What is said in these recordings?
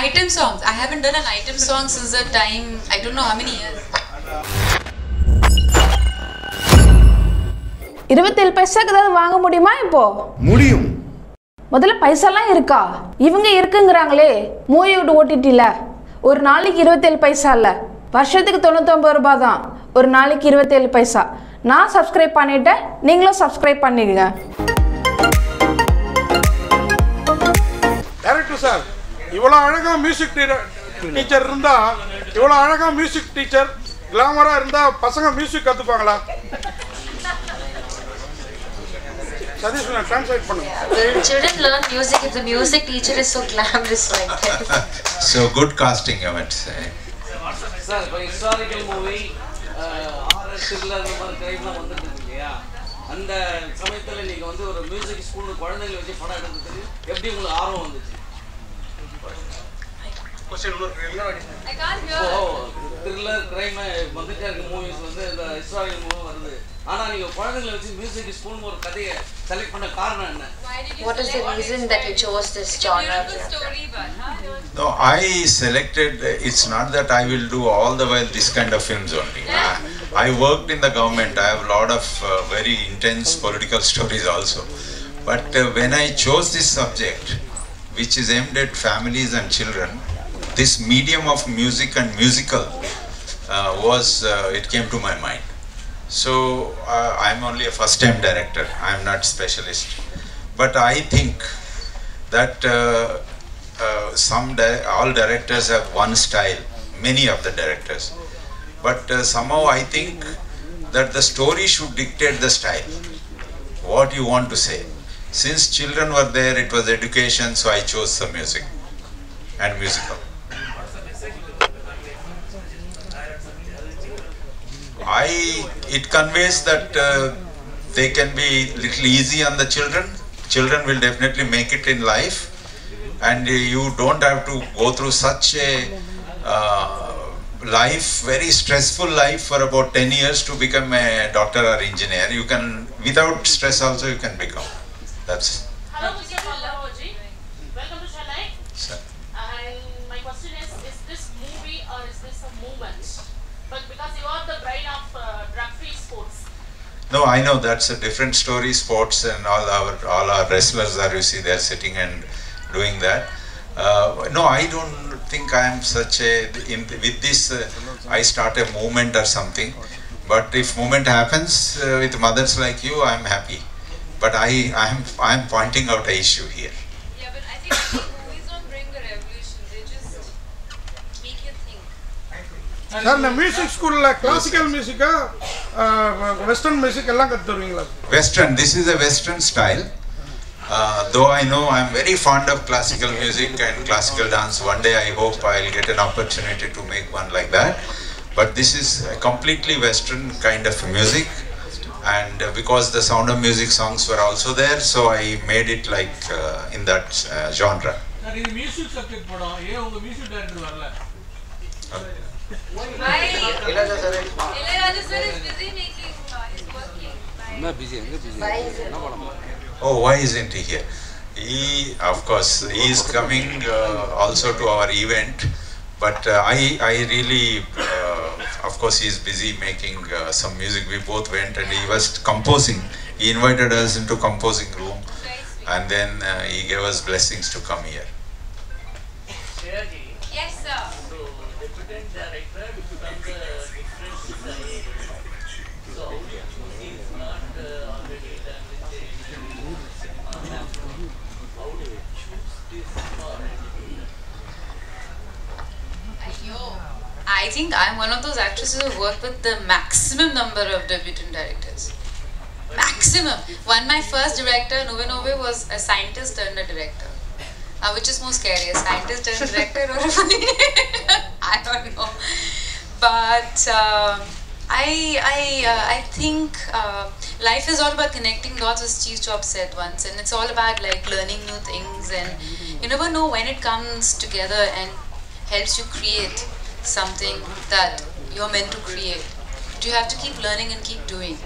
Item songs. I haven't done an item song since the time, I don't know how many years. 27 பைசாக்கு ஏதாவது வாங்க முடியுமா இப்போ? முடியும். முதல்ல பைசாலாம் இருக்கா? இவங்க இருக்குங்கறாங்களே மூவிவுட் ஓடிடில ஒரு நாளைக்கு 27 பைசா இல்ல, வருஷத்துக்கு 99 ரூபாய் தான். ஒரு நாளைக்கு 27 பைசா. நான் சப்ஸ்கிரைப் பண்ணிட்டேன், நீங்களும் சப்ஸ்கிரைப் பண்ணிடுங்க. டைரக்டர் சார், இவ்வளவு அழகா மியூசிக் டீச்சர் இருந்தா, இவ்வளவு அழகா மியூசிக் டீச்சர் கிளாமரா இருந்தா பசங்க மியூசிக் கத்துப்பாங்களா? சதீஷ் நான் ட்ரான்ஸ்லேட் பண்ணுங்க. Will children learn music if the music teacher is so glamorous like that? So good casting, I would say. Sir, by historical movie, horror, thriller அந்த மாதிரி டைப்லாம் வந்துட்டு இல்லையா? அந்த சமயத்துல நீங்க வந்து ஒரு மியூசிக் ஸ்கூல்ல குழந்தைகளை வச்சு படம் எடுக்கிறதுக்கு எப்படி உங்களுக்கு ஆர்வம் வந்துச்சு? Question I can't hear. Thriller crime வந்துட்டே இருக்க மூவிஸ் வந்து இந்த ஹிஸ்டாரிக்கல் மூவி வருது. ஆனா நீங்க குழந்தைகளை வச்சு மியூசிக் ஸ்கூல்ல ஒரு கதையை செலக்ட் பண்ண காரணம் என்ன? What is the reason that you chose this genre? Story, but No, I selected, it's not that I will do all the while this kind of films only. I worked in the government. I have a lot of very intense political stories also. But when I chose this subject, which is aimed at families and children, this medium of music and musical it came to my mind. So I'm only a first time director, I'm not specialist, but I think that all directors have one style, many of the directors, but somehow I think that the story should dictate the style, what you want to say. Since children were there, it was education, so I chose the music and musical. It conveys that they can be little easy on the children. Children will definitely make it in life, and you don't have to go through such a life, very stressful life for about 10 years to become a doctor or engineer. You can, without stress also you can become. That's. Hello, Mr. Pallavi. Welcome to Chennai. Sir. And my question is this movie or is this a movement? But because you are the bride of drug-free sports. No, I know that's a different story. Sports and all our wrestlers are, you see, they're sitting and doing that. No, I don't think I am such a. With this, I start a movement or something. But if movement happens with mothers like you, I am happy. But I am pointing out an issue here. yeah, but I think movies don't bring a revolution. They just make you think. Sir, இந்த music ஸ்கூல்ல classical மியூசிக்கா western music எல்லாம் கத்து தருவீங்களா? Western, this is a Western style. Though I know I'm very fond of classical music and classical dance. One day I hope I'll get an opportunity to make one like that. But this is a completely Western kind of music. And because the Sound of Music songs were also there, so I made it like in that genre. Sir, இது music subject படம். ஏன் உங்க music director வரல? Why? Ilayaraja sir is busy making his working. என்ன busy? என்ன படம்? Oh, why isn't he here? Of course, he is coming also to our event. But I really, of course, he is busy making some music. We both went and he was composing. He invited us into composing room, and then he gave us blessings to come here. Yes, sir. So, deputy director becomes a different design. So, he is not already done with the how do you choose this part? I think I'm one of those actresses who work with the maximum number of debutant directors. Maximum. My first director, Moviewood, was a scientist turned a director. Which is more scary, a scientist turned director or I don't know. But I think life is all about connecting dots, as Chief Chop said once, and it's all about like learning new things, and you never know when it comes together and helps you create something that you're meant to create. But you have to keep learning and keep doing,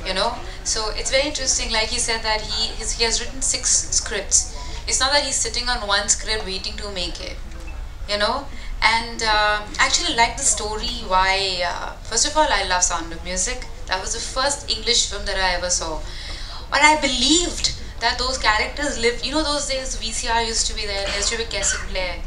you know. So it's very interesting. Like he said that he has written 6 scripts. It's not that he's sitting on one script waiting to make it. you know. And actually like the story why, first of all, I love Sound of Music. That was the first English film that I ever saw. But I believed that those characters lived, you know, those days VCR used to be there, there used to be a cassette player,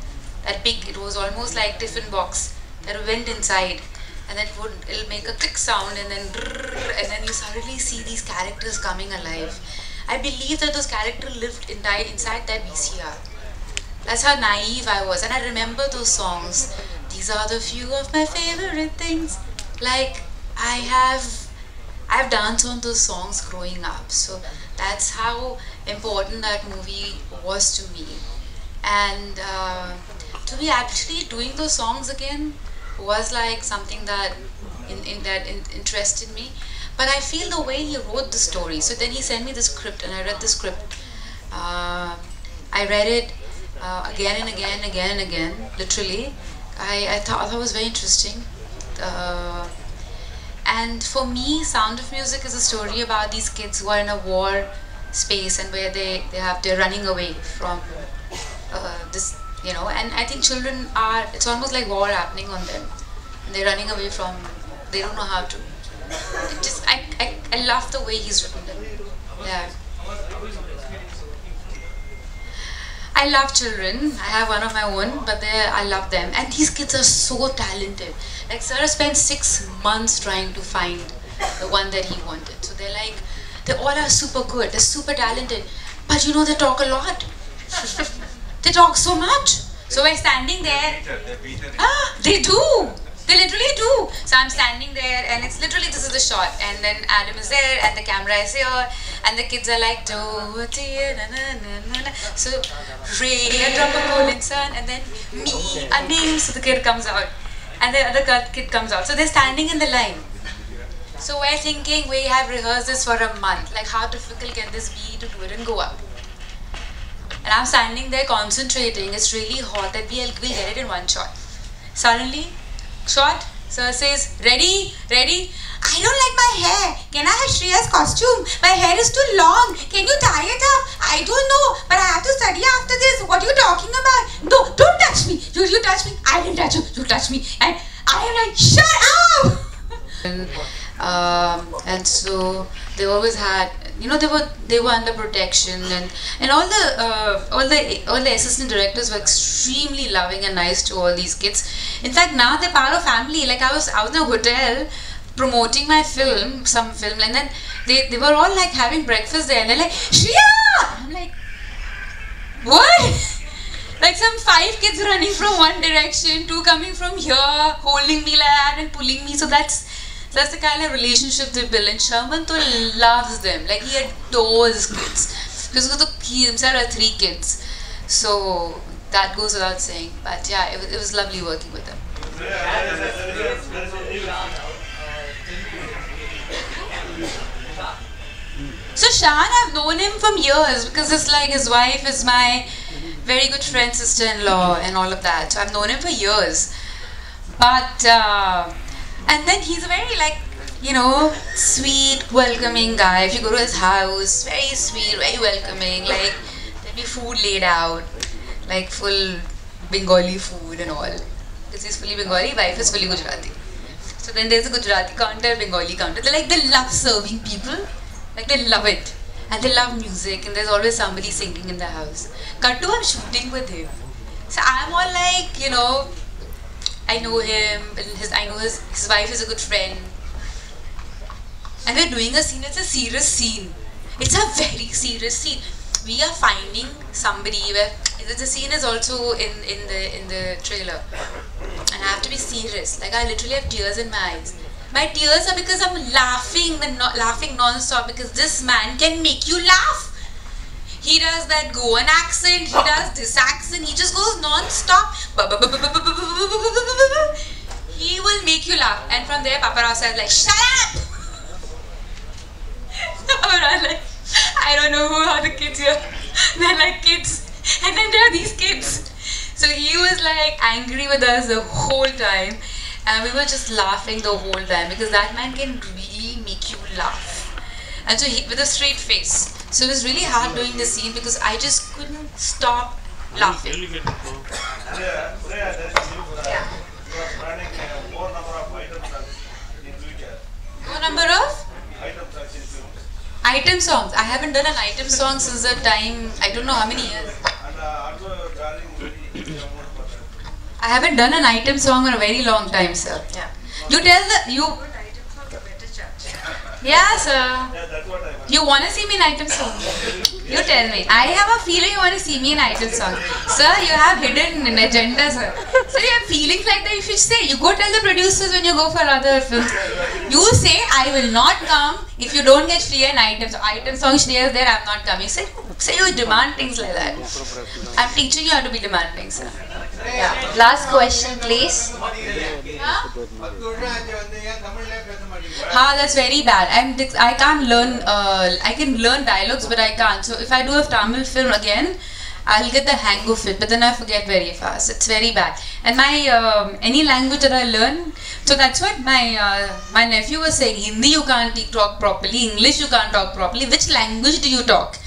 that big, it was almost like tiffin box that went inside, and it'll make a click sound, and then you suddenly see these characters coming alive. I believe that those characters lived inside that VCR. That's how naive I was, and I remember those songs. These are the few of my favorite things. Like I've danced on those songs growing up, so that's how important that movie was to me. And to be actually doing those songs again was like something that interested me. But I feel the way he wrote the story. So then he sent me the script, and I read the script. I read it again and again, again and again, literally. I thought it was very interesting. And for me, Sound of Music is a story about these kids who are in a war space, and where they're running away from this, you know. And I think children are, it's almost like war happening on them. And they're running away from, they don't know how to. I love the way he's written them. Yeah. I love children. I have one of my own, but I love them. And these kids are so talented. Like Sarah spent 6 months trying to find the one that he wanted. So they all are super good. They're super talented. But you know, they talk a lot. They talk so much. So we're standing there. They do. They literally do. So I'm standing there, and it's literally, this is the shot, and then Adam is there, and the camera is here, and the kids are like, do na na na na. So Ray, a drop of golden sun, and then me, a name. So the kid comes out, and the other kid comes out. So they're standing in the line. So we're thinking, we have rehearsed this for a month. Like, how difficult can this be to do it and go up? And I'm standing there concentrating. It's really hot, that we'll get it in one shot. Suddenly, shot, sir says, ready, ready. I don't like my hair. Can I have Shriya's costume? My hair is too long. Can you tie it up? I don't know, but I have to study after this. What are you talking about? No, don't touch me. You touch me. I didn't touch you. You touch me. And I am like, shut up. And so they always had, you know, they were under protection, and all the assistant directors were extremely loving and nice to all these kids. In fact, now they're part of family. Like I was in a hotel promoting my film, some film, and then they were all like having breakfast there, and they're like, Shriya! I'm like, what? Like some 5 kids running from one direction, 2 coming from here, holding me like that and pulling me. So that's the kind of relationship they build. And Sharman loves them. Like he adores kids. Because he himself had 3 kids. So that goes without saying. But yeah, it was lovely working with them. So Shan, I've known him from years, because it's like his wife is my very good friend, sister-in-law, and all of that. So I've known him for years. But and then he's a very, like, you know, sweet, welcoming guy. If you go to his house, very sweet, very welcoming. Like, there'll be food laid out, like full Bengali food and all. Because he's fully Bengali, wife is fully Gujarati. So then there's a Gujarati counter, Bengali counter. They love serving people. Like, they love it. And they love music, and there's always somebody singing in the house. Kattu, I'm shooting with him. So I'm all like, you know, I know him, and I know his wife is a good friend. And we're doing a scene, it's a serious scene. It's a very serious scene. We are finding somebody where the scene is also in the trailer. And I have to be serious. Like, I literally have tears in my eyes. My tears are because I'm laughing and laughing non-stop, because this man can make you laugh. He does that Goan accent, he does this accent, he just goes non-stop. He will make you laugh. And from there, paparazzi is like, shut up! Like, I don't know who are the kids here. They're like kids. And then there are these kids. So he was like angry with us the whole time. And we were just laughing the whole time, because that man can really make you laugh. And so he, with a straight face. So it was really hard doing the scene, because I just couldn't stop laughing. item songs. I haven't done an item song since the time, I don't know how many years. I haven't done an item song in a very long time, sir. Yeah. You tell the, you... Yeah, sir. You want to see me in item song? You tell me. I have a feeling you want to see me in item song. Sir, you have hidden an agenda, sir. Sir, you have feelings like that, you should say. You go tell the producers when you go for other films. You say, I will not come if you don't get Shriya in item song. Item song, Shriya is there, I'm not coming. Say you demand things like that. I'm teaching you how to be demanding, sir. Yeah. Last question, please. That's very bad. I can't learn. I can learn dialogues, but I can't. So if I do a Tamil film again, I'll get the hang of it. But then I forget very fast. It's very bad. And my any language that I learn, so that's what my nephew was saying. Hindi you can't talk properly. English you can't talk properly. Which language do you talk?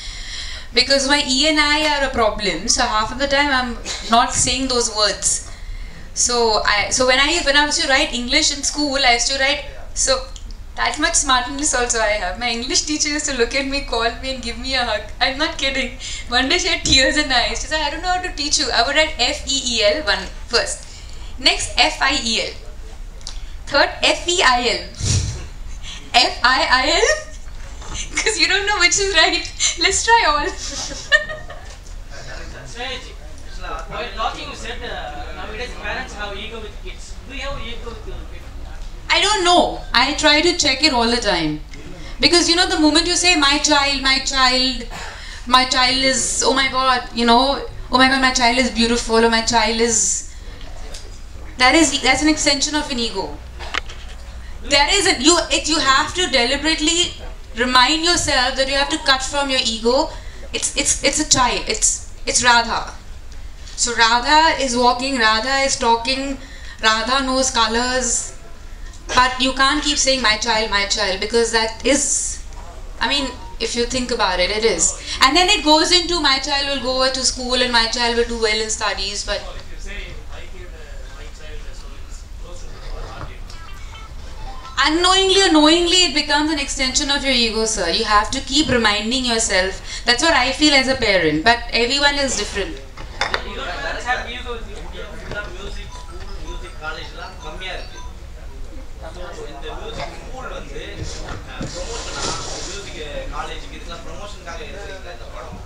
Because my E and I are a problem, so half of the time I'm not saying those words. So when I used to write English in school, I used to write, so that much smartness also I have. My English teacher used to look at me, call me and give me a hug. I'm not kidding. One day she had tears in her eyes. She said, I don't know how to teach you. I would write F-E-E-L first. Next F-I-E-L. Third F-E-I-L. F-I-I-L? Because you don't know which is right. Let's try all. While talking, you said nowadays parents have ego with kids. Do you have ego with your kids? I don't know. I try to check it all the time. Because you know, the moment you say my child is, oh my god, you know, oh my god, my child is beautiful, or my child is, that's an extension of an ego. There isn't. You have to deliberately remind yourself that you have to cut from your ego. It's a child. It's Radha. So Radha is walking, Radha is talking, Radha knows colors, but you can't keep saying my child, because that is, I mean, if you think about it, it is. And then it goes into my child will go to school and my child will do well in studies, but unknowingly or knowingly it becomes an extension of your ego, sir. You have to keep reminding yourself. That's what I feel as a parent, but everyone is different. You don't have ego with music school, music college, kammiya irukku. So in the music school promotion music college idukla promotion kaga irukku indha padam.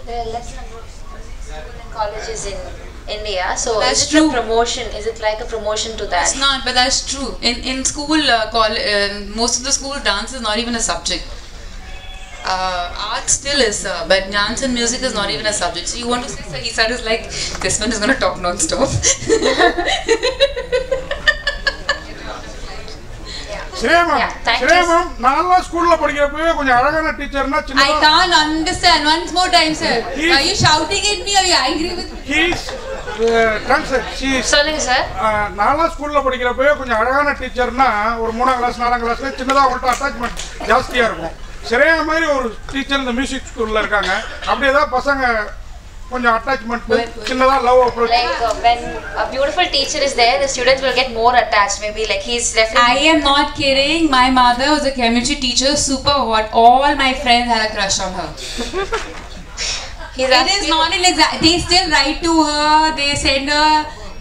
There are less number of school and colleges in India, so That's is it true. a promotion? Is it like a promotion to that? It's not, but that's true. In school, most of the school dance is not even a subject. Art still is, but dance and music is not even a subject. So you want to say, sir, he said is like, this one is going to talk non-stop. Shriya ma'am, Yeah, thank Shriya you. ma'am, நான்ல ஸ்கூல்ல படிக்கிறப்பவே கொஞ்சம் அழகான டீச்சர்னா I சின்னதா can't understand. Once more time, sir. Are you shouting at me or are you angry with me? he's translate she சொல்லுங்க sir. நான்ல ஸ்கூல்ல படிக்கிறப்பவே கொஞ்சம் அழகான டீச்சர்னா ஒரு 3ஆம் கிளாஸ் 4ஆம் கிளாஸ்ல சின்னதா அவங்கள்ட்ட அட்டாச்மெண்ட் ஜாஸ்தியா இருக்கும். Shriya மாதிரி ஒரு டீச்சர் இந்த மியூசிக் ஸ்கூல்ல இருக்காங்க. அப்படியே தான் பசங்க கொஞ்சம் அட்டாச்மெண்ட் சின்னதா love approach. Like when a beautiful teacher is there, the students will get more attached. Maybe like he's definitely. I am not kidding. My mother was a chemistry teacher, super hot. All my friends had a crush on her. It is not an exact. They still write to her. They send her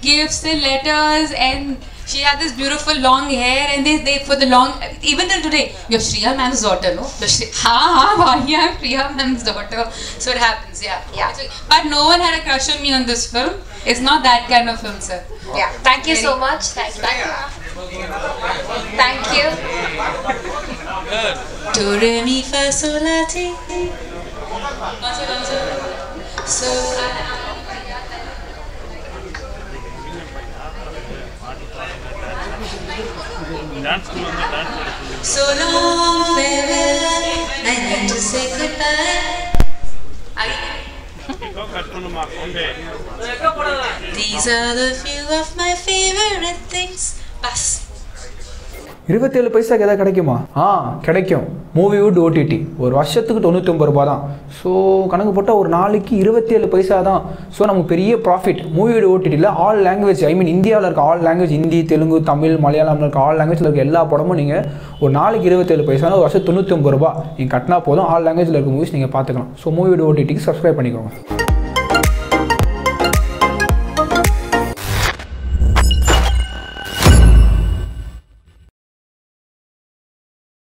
gifts and letters, and she had this beautiful long hair. And they for the long, even till today, you're Shriya ma'am's daughter, no? Yeah, I'm Shriya ma'am's daughter. So it happens, yeah. But no one had a crush on me on this film. It's not that kind of film, sir. Yeah. Thank you so much. Thank you. Thank you. Do re mi fa sol la ti. So so long farewell, I need to say goodbye. These are the few of my favorite things. Bas. 27 பைசாக்கு எதாவது கிடைக்குமா? கிடைக்கும். Moviewood OTT ஒரு வருஷத்துக்கு 99 ரூபா தான். So கணக்கு போட்டால் ஒரு நாளைக்கு 27 பைசா தான். ஸோ நமக்கு பெரிய ப்ராஃபிட். மூவிவுட் OTTயில் ஆல் லாங்குவேஜ், ஐ மீன் இந்தியாவில் இருக்க ஆல் லாங்குவேஜ், ஹிந்தி, தெலுங்கு, தமிழ், மலையாளம்ல இருக்க ஆல் லாங்குவேஜில் இருக்க எல்லா படமும் நீங்கள் ஒரு நாளைக்கு 27 பைசா, ஒரு வருஷம் 99 ரூபா நீங்கள் கட்டினா போதும். ஆல் லாங்குவேஜில் இருக்க மூவிஸ் நீங்கள் பார்த்துக்கலாம். ஸோ மூவிவுட் OTTக்கு சப்ஸ்கிரைப் பண்ணிக்கோங்க.